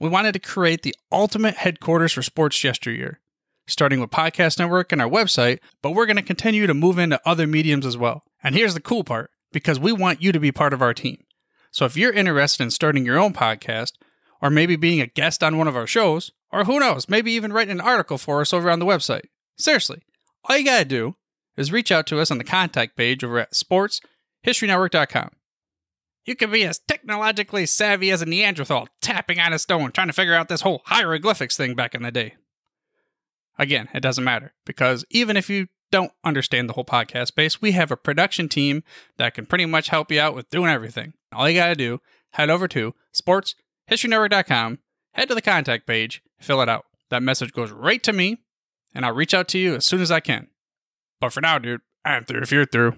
We wanted to create the ultimate headquarters for sports yesteryear, starting with Podcast Network and our website, but we're going to continue to move into other mediums as well. And here's the cool part, because we want you to be part of our team. So if you're interested in starting your own podcast, or maybe being a guest on one of our shows, or who knows, maybe even writing an article for us over on the website. Seriously, all you gotta do is reach out to us on the contact page over at sportshistorynetwork.com. You can be as technologically savvy as a Neanderthal tapping on a stone trying to figure out this whole hieroglyphics thing back in the day. Again, it doesn't matter, because even if you don't understand the whole podcast space, we have a production team that can pretty much help you out with doing everything. All you gotta do, head over to sportshistorynetwork.com, head to the contact page, fill it out. That message goes right to me, and I'll reach out to you as soon as I can. But for now, dude, I'm through if you're through.